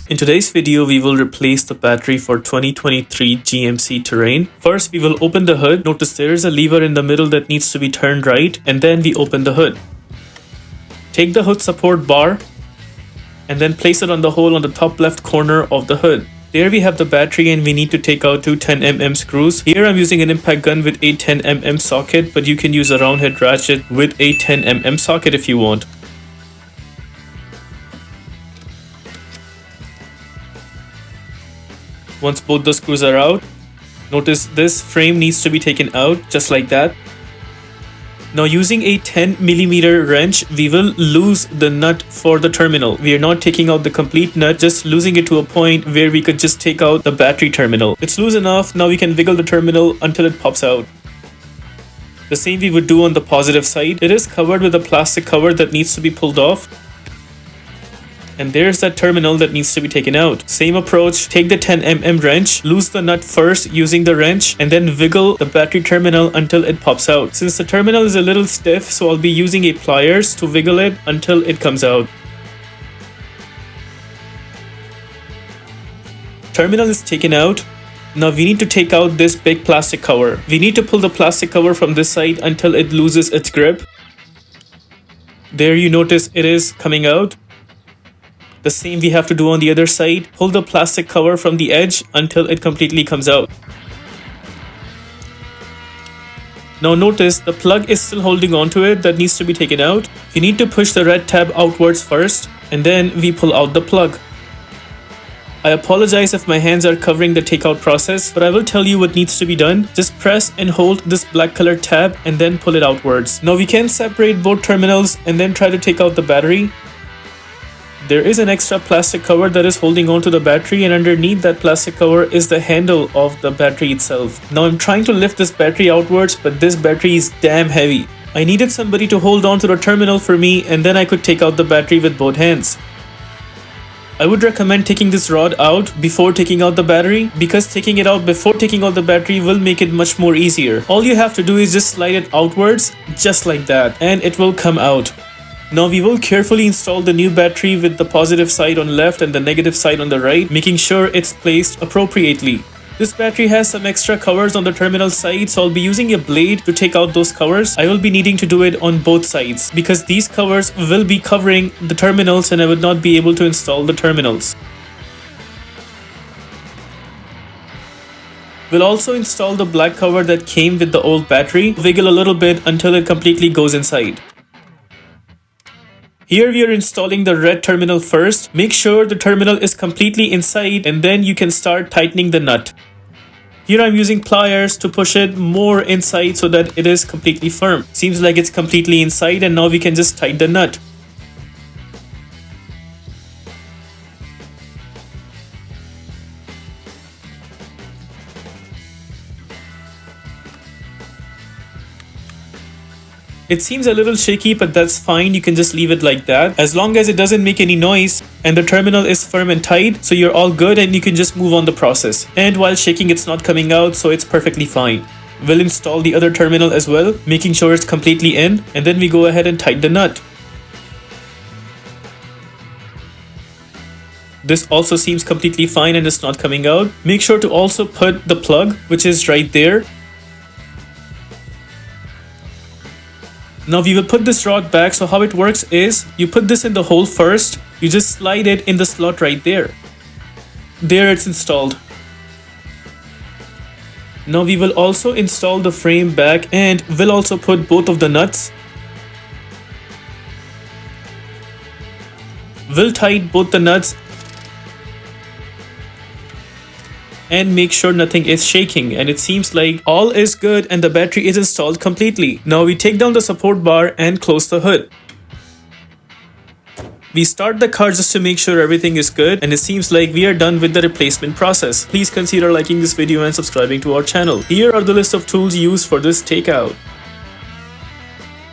In today's video, we will replace the battery for 2023 GMC Terrain. First, we will open the hood. Notice there is a lever in the middle that needs to be turned right, and then we open the hood. Take the hood support bar and then place it on the hole on the top left corner of the hood. There we have the battery and we need to take out two 10mm screws. Here I'm using an impact gun with a 10mm socket, but you can use a round head ratchet with a 10mm socket if you want. Once both the screws are out, notice this frame needs to be taken out just like that. Now using a 10mm wrench, we will lose the nut for the terminal. We are not taking out the complete nut, just losing it to a point where we could just take out the battery terminal. It's loose enough, now we can wiggle the terminal until it pops out. The same we would do on the positive side. It is covered with a plastic cover that needs to be pulled off. And there's that terminal that needs to be taken out. Same approach, take the 10mm wrench, loose the nut first using the wrench, and then wiggle the battery terminal until it pops out. Since the terminal is a little stiff, so I'll be using a pliers to wiggle it until it comes out. Terminal is taken out. Now we need to take out this big plastic cover. We need to pull the plastic cover from this side until it loses its grip. There you notice it is coming out. The same we have to do on the other side. Pull the plastic cover from the edge until it completely comes out. Now notice the plug is still holding on to it, that needs to be taken out. We need to push the red tab outwards first and then we pull out the plug. I apologize if my hands are covering the takeout process, but I will tell you what needs to be done. Just press and hold this black colored tab and then pull it outwards. Now we can separate both terminals and then try to take out the battery. There is an extra plastic cover that is holding on to the battery, and underneath that plastic cover is the handle of the battery itself. Now I'm trying to lift this battery outwards, but this battery is damn heavy. I needed somebody to hold on to the terminal for me, and then I could take out the battery with both hands. I would recommend taking this rod out before taking out the battery, because taking it out before taking out the battery will make it much more easier. All you have to do is just slide it outwards, just like that, and it will come out. Now we will carefully install the new battery with the positive side on left and the negative side on the right, making sure it's placed appropriately. This battery has some extra covers on the terminal side, so I'll be using a blade to take out those covers. I will be needing to do it on both sides because these covers will be covering the terminals and I would not be able to install the terminals. We'll also install the black cover that came with the old battery. Wiggle a little bit until it completely goes inside. Here we are installing the red terminal first. Make sure the terminal is completely inside and then you can start tightening the nut. Here I'm using pliers to push it more inside so that it is completely firm. Seems like it's completely inside and now we can just tighten the nut. It seems a little shaky, but that's fine. You can just leave it like that. As long as it doesn't make any noise and the terminal is firm and tight, so you're all good and you can just move on the process. And while shaking, it's not coming out, so it's perfectly fine. We'll install the other terminal as well, making sure it's completely in, and then we go ahead and tighten the nut. This also seems completely fine and it's not coming out. Make sure to also put the plug, which is right there. Now we will put this rod back. So how it works is you put this in the hole first. You just slide it in the slot right there. There it's installed. Now we will also install the frame back and we'll also put both of the nuts. We'll tighten both the nuts and make sure nothing is shaking, and it seems like all is good and the battery is installed completely. Now we take down the support bar and close the hood. We start the car just to make sure everything is good, and it seems like we are done with the replacement process. Please consider liking this video and subscribing to our channel. Here are the list of tools used for this takeout.